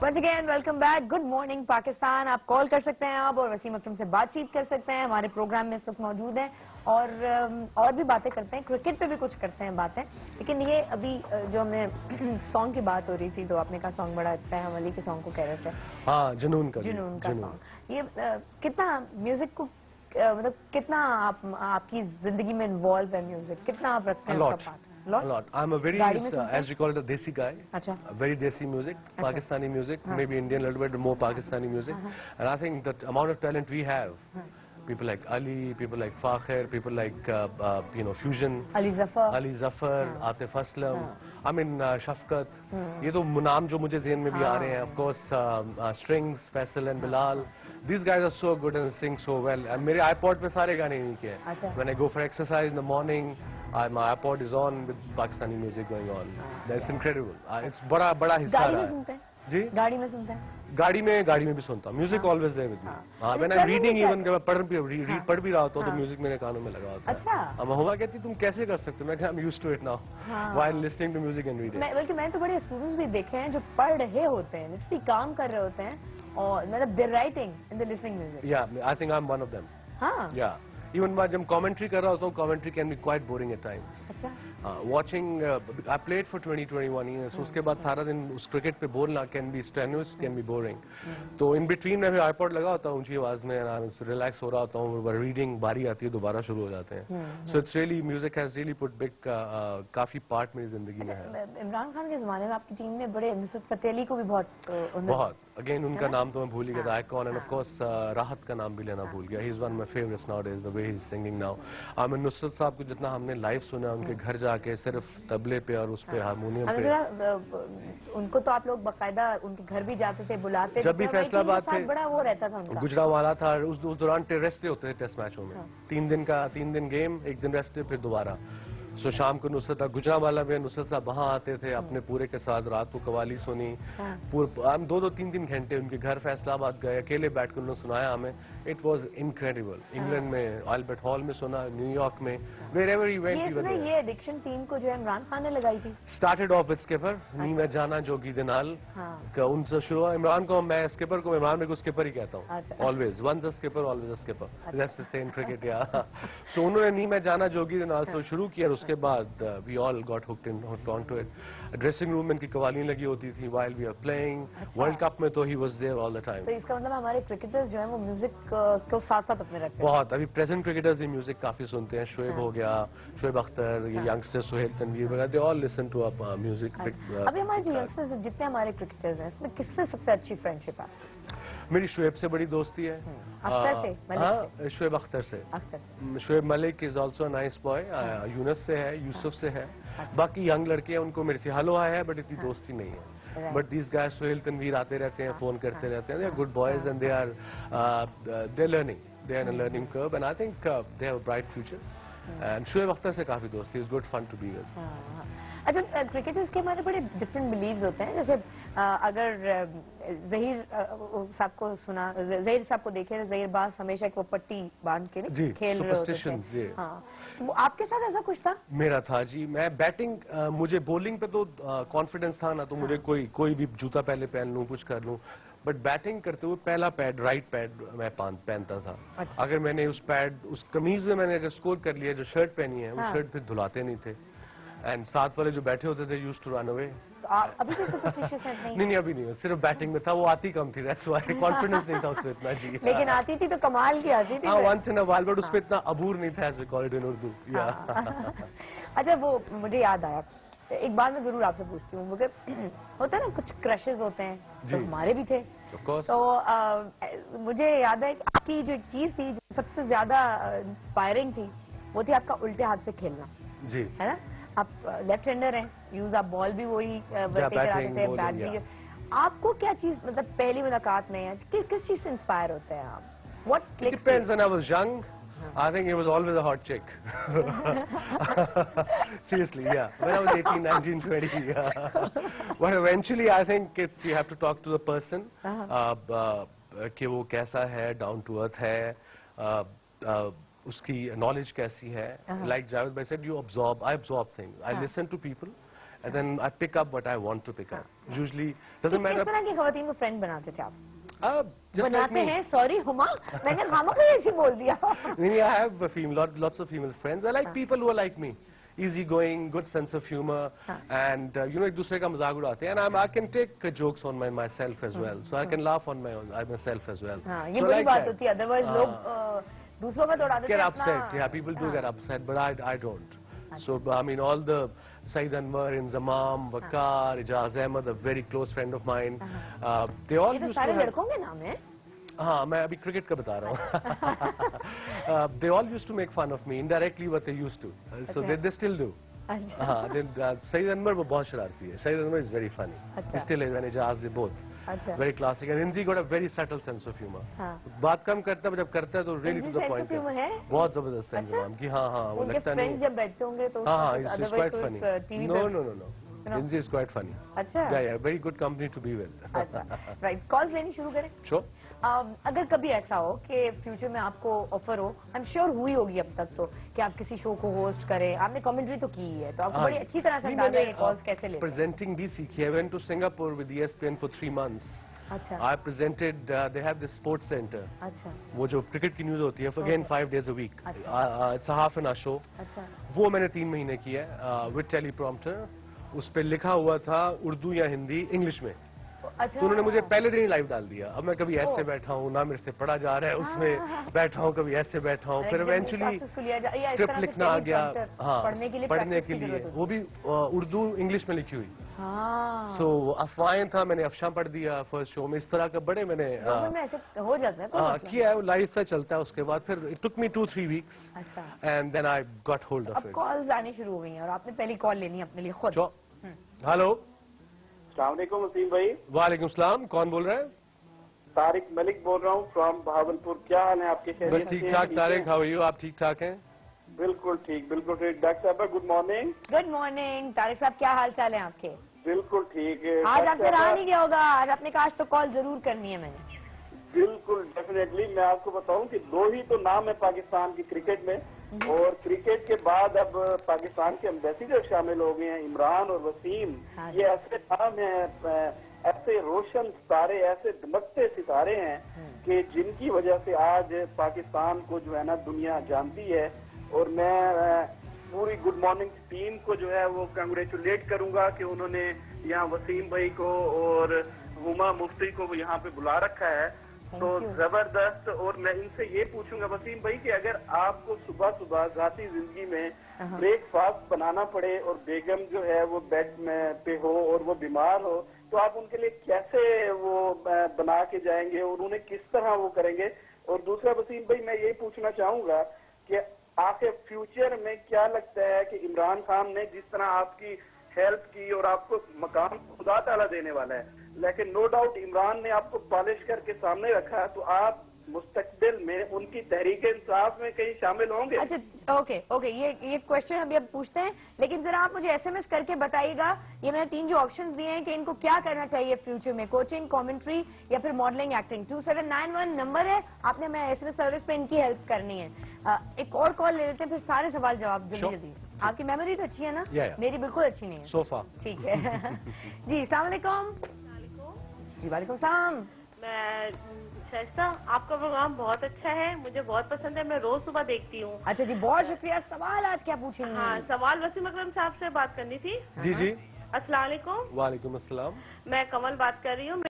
Once again, welcome back. Good morning, Pakistan. आप call कर सकते हैं आप और वसीम अकरम से बातचीत कर सकते हैं. हमारे प्रोग्राम में इस वक्त मौजूद हैं और भी बातें करते हैं. क्रिकेट पे भी कुछ करते हैं बातें. लेकिन ये अभी जो हमें सॉन्ग की बात हो रही थी तो आपने कहा सॉन्ग बड़ा अच्छा है. हम अली के सॉन्ग को कह रहे थे. हाँ, जुनून का सॉन्ग. ये कितना म्यूजिक को मतलब कितना आपकी जिंदगी में इन्वॉल्व है म्यूजिक? कितना आप रखते हैं उसका part? A lot. I'm a very, as we call it, a desi guy. Achha. Very desi music, Pakistani music, maybe Indian a little bit more Pakistani music. And I think that amount of talent we have, people like Ali, people like Fakhir, people like, Fusion. Ali Zafar, Atif Aslam, I mean, Shafqat. ये तो नाम जो मुझे ज़हन में भी आ रहे हैं. Of course, Strings, Faisal and Bilal. These guys are so good and sing so well. And मेरे iPod पे सारे गाने इन्हीं के हैं. When I go for exercise in the morning, my iPod is on with Pakistani music going on. That's incredible. It's बड़ा हिस्सा गाड़ी में सुनते हैं? जी? गाड़ी में सुनते हैं? गाड़ी में भी सुनता हूँ. Music always there with me. When I'm reading even, जब पढ़ भी रहा होता हूँ तो music मेरे कानों में लगा होता है. अच्छा. अब हुआ कहती तुम कैसे कर सकते हो? मैं I'm used to it now. While listening to music and reading. बल्कि मैंने तो बड़े स्टूडेंट्स भी देखे हैं जो पढ़ रहे होते हैं, लिटरली काम कर रहे होते हैं और मतलब they're writing and they're listening music. Yeah, I think I'm one of them. हाँ. Yeah. Even जब commentary कर रहा होता हूँ, commentary can be quite boring at times. अच्छा. Watching, I played for 20-21 years. उसके बाद सारा दिन उस क्रिकेट पे बोलना can be strenuous, can be boring. तो in between मैं भी iPod लगा होता हूँ ऊंची आवाज में, relax हो रहा होता हूँ, reading बारी आती है दोबारा शुरू हो जाते हैं. So it's really, music has really put big काफी part मेरी जिंदगी में है. इमरान खान के जमाने में आपकी टीम ने बड़े नुसरत फतेह अली को भी बहुत again उनका नाम तो मैं भूल ही गया. Icon and of course राहत का नाम भी लेना भूल गया. He's one of my favorites nowadays, the way he's singing now. Nusrat साहब को जितना हमने लाइव सुना उनके घर जाके सिर्फ तबले पे और उस पे हारमोनियम पे. उनको तो आप लोग बकायदा उनके घर भी जाते थे, बुलाते थे. जब भी फैसलाबाद थे बड़ा वो रहता था उनका. गुजरावाला था. उस दौरान रेस्ट होते थे टेस्ट मैचों में. 3 दिन गेम, 1 दिन रेस्ट, फिर दोबारा. सो शाम को नुसरत गुजरावाला में नुसरत साहब वहाँ आते थे अपने पूरे के साथ. रात को कवाली सुनी. हम 2-3 घंटे उनके घर फैसलाबाद गए, अकेले बैठ कर उन्होंने सुनाया हमें. It was incredible. इंग्लैंड में अल्बर्ट हॉल में सुना, न्यूयॉर्क में, wherever he went. ये एडिक्शन टीम को जो है इमरान खान ने लगाई थी. स्टार्टेड ऑफ विद स्किपर, नी मैं जाना जोगी दिनाल. उनसे शुरू. इमरान को मैं स्किपर को इमरान में को स्किपर ही कहता हूँ. Always once a skipper always a skipper. That's the same cricket. या सो उन्होंने नी मैं जाना जोगी दिनाल से शुरू किया. उसके बाद we all got hooked onto it. Dressing room में इनकी कवालियां लगी होती थी while we are playing. World cup में तो he was there all the time. तो इसका मतलब हमारे क्रिकेटर्स जो है वो म्यूजिक को साथ साथ अपने रखते हैं. बहुत. अभी प्रेजेंट क्रिकेटर्स भी म्यूजिक काफी सुनते हैं. शोएब हो गया, शोएब अख्तर, ये यंगस्टर सोहेल तनवीर वगैरह, they all listen to up music. अभी हमारे जो यंगस्टर्स जितने हमारे क्रिकेटर्स हैं इसमें किससे सबसे अच्छी फ्रेंडशिप है? मेरी शोएब से बड़ी दोस्ती है. हाँ, शोएब अख्तर से. Shoaib Malik is also nice boy. Younis से है, यूसुफ से है. बाकी यंग लड़के हैं उनको मेरे से हलवा है बट इतनी दोस्ती नहीं है. But these guys, Sohail Tanveer आते रहते हैं, फोन करते रहते हैं. They are good boys and they're learning. They are in a learning curve and I think they have a bright future. And Shoaib Akhtar से काफी दोस्ती. It's good fun to be with. अच्छा, क्रिकेटर्स के हमारे बड़े डिफरेंट बिलीव्स होते हैं. जैसे अगर ज़हीर साहब को सुना, ज़हीर साहब को देखे, ज़हीर बास हमेशा एक वो पट्टी बांध के खेल रहे होते थे. हाँ, तो आपके साथ ऐसा कुछ था? मेरा था जी. मैं बैटिंग, मुझे बॉलिंग पे तो कॉन्फिडेंस था ना, तो मुझे कोई भी जूता पहले पहन लूँ, कुछ कर लूँ. बट बैटिंग करते हुए पहला पैड, राइट पैड मैं पहनता था. अगर मैंने उस कमीज में मैंने अगर स्कोर कर लिया, जो शर्ट पहनी है वो शर्ट फिर धुलाते नहीं थे. एंड साथ वाले जो बैठे होते थे यूज्ड टू रन अवे. अभी तो सुपरस्टिशियस नहीं? नहीं, अभी नहीं. सिर्फ बैटिंग में था. वो आती कम थी, दैट्स व्हाई. कॉन्फिडेंस नहीं था उसमें इतना जी. लेकिन आती थी तो कमाल की आती थी. हाँ, once in a while, but उसपे इतना अबूर नहीं था, as we call it in Urdu. अच्छा, वो मुझे याद आया, एक बात मैं जरूर आपसे पूछती हूँ. होता है ना कुछ क्रशेज होते हैं, तो हमारे भी थे. तो मुझे याद है आपकी जो एक चीज थी जो सबसे ज्यादा इंस्पायरिंग थी, वो थी आपका उल्टे हाथ से खेलना. जी, है ना. आप लेफ्ट हैंडर हैं, यूज आप बॉल भी वही बैट भी. आपको क्या चीज, मतलब पहली मुलाकात में किस चीज से इंस्पायर होते हैं आप? What depends. When I was young, I think it was always a hot chick. Seriously, yeah. When I was 18, 19, 20. But eventually, I think you have to talk to the person. कि वो कैसा है, down to earth है, उसकी knowledge कैसी है. Like Javed bhai said, I absorb things. I listen to people and then I pick up what I want to pick up. Usually doesn't matter. किस तरह की ख़वातीन को फ्रेंड बनाते थे आप? Just बनाते हैं, सॉरी हुमा, मैंने खामा को ऐसे बोल दिया. I have lots of female friends. I like people who are like me. Easy going, good sense of humor, and एक दूसरे का मजाक उड़ाते हैं. And I can take jokes on myself as well, so I can laugh on myself as well. ये बड़ी बात होती है. Otherwise लोग दूसरों का तो उड़ाते हैं. Get upset, yeah. People do get upset, but I don't. So I mean, all the Saeed Anwar, Inzamam, Bakar, Ijaz Ahmed, a very close friend of mine, they all used to have. ये तो सारे लड़कों के नाम हैं? हाँ, मैं अभी क्रिकेट का बता रहा हूँ. They all used to make fun of me indirectly, what they used to. So they still do. हाँ, Saeed Anwar वो बहुत शरारती है. Saeed Anwar is very funny. He still is, and Ijaz, they both. Very classic. And Inzi got a very subtle sense of humor. बात कम करता है, जब करता है तो really to the point है. बहुत जबरदस्त है इंजमाम की. हाँ, वो लगता नहीं. जब बैठते होंगे तो. हाँ, it's quite funny. No. Inzi is quite funny. अच्छा. Yeah, very good company to be with. Right. Calls लेनी शुरू करें. Sure. अगर कभी ऐसा हो कि फ्यूचर में आपको ऑफर हो, आई एम श्योर हुई होगी अब तक तो, कि आप किसी शो को होस्ट करें, आपने कमेंट्री तो की है, तो आपको बड़ी अच्छी तरह से अंदाजा है कॉल्स कैसे लेते हैं. प्रेजेंटिंग भी सीखी है. I went to Singapore with ESPN for 3 months. अच्छा. I presented. They have this sports center. अच्छा. वो जो क्रिकेट की न्यूज होती है, again 5 days a week. It's a half an hour show. अच्छा. वो मैंने 3 महीने की है with teleprompter. उस पे लिखा हुआ था उर्दू या हिंदी इंग्लिश में. अच्छा. तो उन्होंने मुझे पहले दिन ही लाइव डाल दिया. अब मैं कभी ऐसे बैठा हूँ ना, मेरे से पढ़ा जा रहा है, उसमें बैठा हूँ, कभी ऐसे बैठा हूँ. फिर इवेंचुअली स्क्रिप्ट लिखना आ गया. हाँ, पढ़ने के लिए. वो भी उर्दू इंग्लिश में लिखी हुई. सो अफवाहें था, मैंने अफशा पढ़ दिया फर्स्ट शो में. इस तरह का बड़े मैंने हो जाता है किया है. लाइव से चलता है. उसके बाद फिर it took me 2-3 weeks and then I got hold of it. Calls आनी शुरू हो गई हैं और आपने पहली कॉल लेनी है अपने लिए खुद. हेलो. अस्सलाम वालेकुम वसीम भाई. वालेकुम सलाम. कौन बोल रहे हैं? तारिक मलिक बोल रहा हूँ फ्रॉम भावलपुर. क्या हाल है आपके? बस ठीक ठाक. Tariq, how are you? आप ठीक ठाक हैं? बिल्कुल ठीक, बिल्कुल ठीक. डॉक्टर साहब good morning. Good morning. Tariq साहब क्या हाल चाल है आपके? बिल्कुल ठीक है. आज आपसे रहा नहीं गया होगा. आज आपने कहा आज तो कॉल जरूर करनी है मैंने. बिल्कुल डेफिनेटली. मैं आपको बताऊं कि 2 ही तो नाम है पाकिस्तान की क्रिकेट में, और क्रिकेट के बाद अब पाकिस्तान के एम्बेसडर शामिल हो गए हैं, इमरान और वसीम. ये ऐसे नाम हैं, ऐसे रोशन सितारे, ऐसे दमकते सितारे हैं कि जिनकी वजह से आज पाकिस्तान को जो है ना दुनिया जानती है. और मैं पूरी गुड मॉर्निंग टीम को जो है वो कंग्रेचुलेट करूंगा कि उन्होंने यहाँ वसीम भाई को और हुमा मुफ्ती को यहाँ पे बुला रखा है. तो जबरदस्त. और मैं इनसे ये पूछूंगा वसीम भाई कि अगर आपको सुबह सुबह जाती जिंदगी में ब्रेकफास्ट बनाना पड़े और बेगम जो है वो बेड में पे हो और वो बीमार हो, तो आप उनके लिए कैसे वो बना के जाएंगे और उन्हें किस तरह वो करेंगे? और दूसरा वसीम भाई मैं यही पूछना चाहूंगा कि आपके फ्यूचर में क्या लगता है कि इमरान खान ने जिस तरह आपकी हेल्प की और आपको मकाम खुदा ताला देने वाला है, लेकिन नो डाउट इमरान ने आपको पॉलिश करके सामने रखा, तो आप मुस्तकबिल में उनकी तहरीक इंसाफ में कहीं शामिल होंगे? अच्छा, ओके. ये क्वेश्चन अभी अब पूछते हैं, लेकिन जरा आप मुझे SMS करके बताइएगा. ये मैंने 3 जो ऑप्शंस दिए हैं कि इनको क्या करना चाहिए फ्यूचर में, कोचिंग, कमेंट्री या फिर मॉडलिंग, एक्टिंग. 2791 नंबर है. आपने मैं SMS सर्विस पे इनकी हेल्प करनी है. एक और कॉल ले लेते हैं, फिर सारे सवाल जवाब जल्दी. आपकी मेमोरी तो अच्छी है ना? मेरी बिल्कुल अच्छी नहीं है. सोफा. ठीक है. जी अस्सलाम वालेकुम. जी वालेकुम सलाम. मैं शाइस्ता, आपका प्रोग्राम बहुत अच्छा है, मुझे बहुत पसंद है, मैं रोज सुबह देखती हूँ. अच्छा जी, बहुत शुक्रिया. सवाल आज क्या पूछेंगे? हाँ, सवाल वसीम अकरम साहब से बात करनी थी. जी. अस्सलाम वालेकुम. वालेकुम अस्सलाम. मैं कमल बात कर रही हूँ.